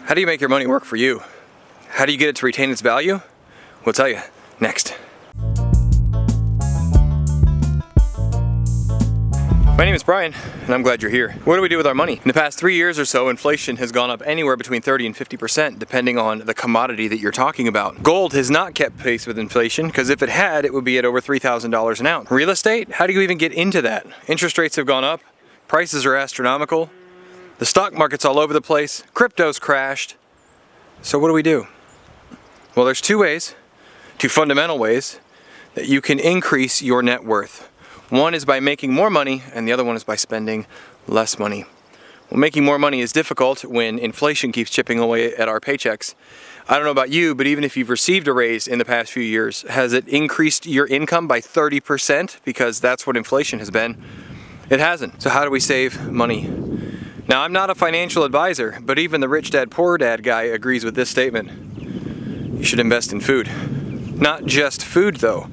How do you make your money work for you? How do you get it to retain its value? We'll tell you next. My name is Brian, and I'm glad you're here. What do we do with our money? In the past 3 years or so, inflation has gone up anywhere between 30 and 50%, depending on the commodity that you're talking about. Gold has not kept pace with inflation, because if it had, it would be at over $3,000 an ounce. Real estate? How do you even get into that? Interest rates have gone up, prices are astronomical, the stock market's all over the place, crypto's crashed. So what do? Well, there's two fundamental ways that you can increase your net worth. One is by making more money, and the other one is by spending less money. Well, making more money is difficult when inflation keeps chipping away at our paychecks. I don't know about you, but even if you've received a raise in the past few years, has it increased your income by 30%? Because that's what inflation has been. It hasn't. So how do we save money? Now, I'm not a financial advisor, but even the rich dad, poor dad guy agrees with this statement. You should invest in food. Not just food, though.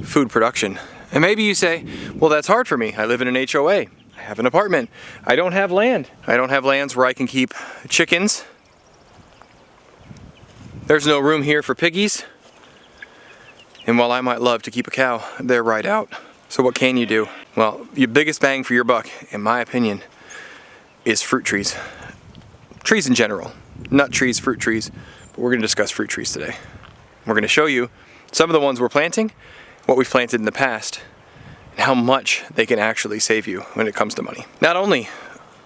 Food production. And maybe you say, well, that's hard for me. I live in an HOA. I have an apartment. I don't have land. I don't have lands where I can keep chickens. There's no room here for piggies. And while I might love to keep a cow, they're right out. So what can you do? Well, your biggest bang for your buck, in my opinion, is fruit trees. Trees in general. Nut trees, fruit trees. But we're going to discuss fruit trees today. We're going to show you some of the ones we're planting, what we've planted in the past, and how much they can actually save you when it comes to money. Not only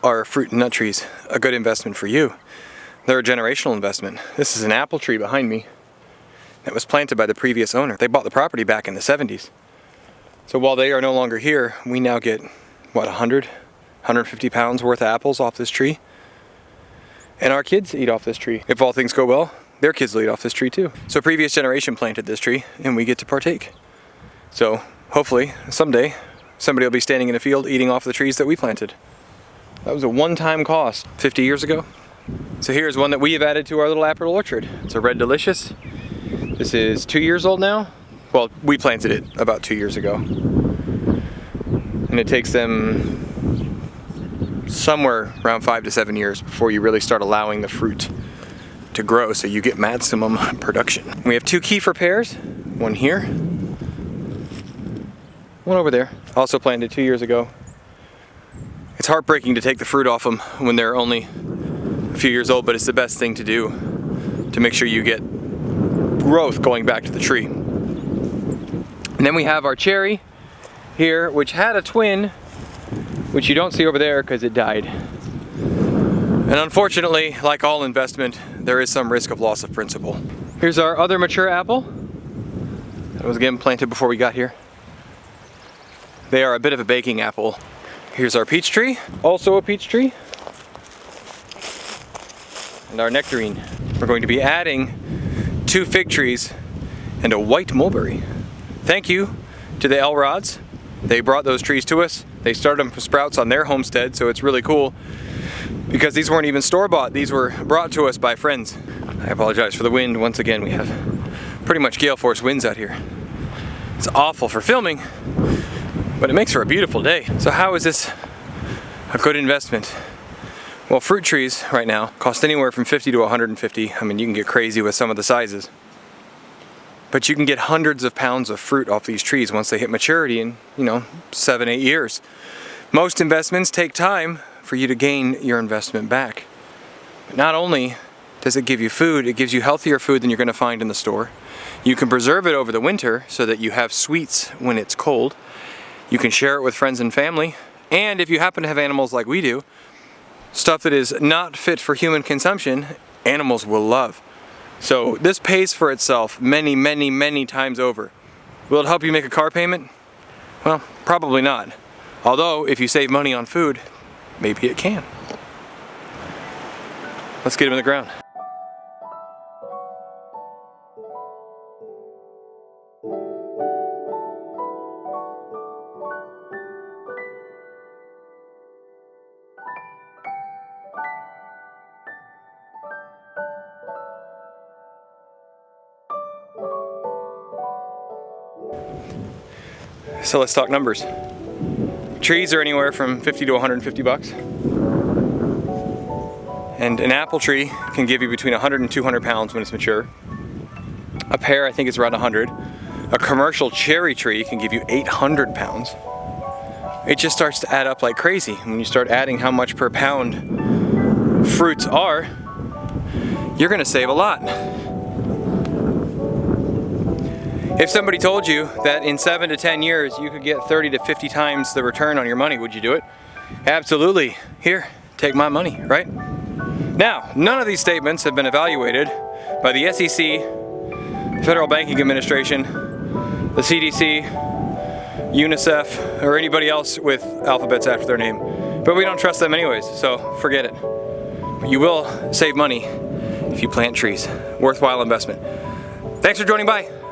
are fruit and nut trees a good investment for you, they're a generational investment. This is an apple tree behind me that was planted by the previous owner. They bought the property back in the 70s. So while they are no longer here, we now get, 150 pounds worth of apples off this tree. And our kids eat off this tree. If all things go well, their kids will eat off this tree too. So a previous generation planted this tree, and we get to partake. So hopefully someday somebody will be standing in a field eating off the trees that we planted. That was a one-time cost 50 years ago. So here's one that we have added to our little apple orchard. It's a Red Delicious. This is 2 years old now. Well, we planted it about 2 years ago. And it takes them somewhere around 5 to 7 years before you really start allowing the fruit to grow so you get maximum production. We have 2 kefir pears, one here, one over there, also planted 2 years ago. It's heartbreaking to take the fruit off them when they're only a few years old, but it's the best thing to do to make sure you get growth going back to the tree. And then we have our cherry here, which had a twin, which you don't see over there because it died. And unfortunately, like all investment, there is some risk of loss of principal. Here's our other mature apple. That was again planted before we got here. They are a bit of a baking apple. Here's our peach tree, also a peach tree. And our nectarine. We're going to be adding 2 fig trees and a white mulberry. Thank you to the Elrods. They brought those trees to us. They started them from sprouts on their homestead, so it's really cool because these weren't even store-bought. These were brought to us by friends. I apologize for the wind. Once again, we have pretty much gale force winds out here. It's awful for filming, but it makes for a beautiful day. So how is this a good investment? Well, fruit trees right now cost anywhere from 50 to 150. I mean, you can get crazy with some of the sizes. But you can get hundreds of pounds of fruit off these trees once they hit maturity in, 7, 8 years. Most investments take time for you to gain your investment back. But not only does it give you food, it gives you healthier food than you're going to find in the store. You can preserve it over the winter so that you have sweets when it's cold. You can share it with friends and family. And if you happen to have animals like we do, stuff that is not fit for human consumption, animals will love. So this pays for itself many, many, many times over. Will it help you make a car payment? Well, probably not. Although, if you save money on food, maybe it can. Let's get them in the ground. So let's talk numbers. Trees are anywhere from 50 to 150 bucks. And an apple tree can give you between 100 and 200 pounds when it's mature. A pear, I think, is around 100. A commercial cherry tree can give you 800 pounds. It just starts to add up like crazy. When you start adding how much per pound fruits are, you're gonna save a lot. If somebody told you that in 7 to 10 years you could get 30 to 50 times the return on your money, would you do it? Absolutely. Here, take my money, right? Now, none of these statements have been evaluated by the SEC, Federal Banking Administration, the CDC, UNICEF, or anybody else with alphabets after their name. But we don't trust them anyways, so forget it. But you will save money if you plant trees. Worthwhile investment. Thanks for joining by.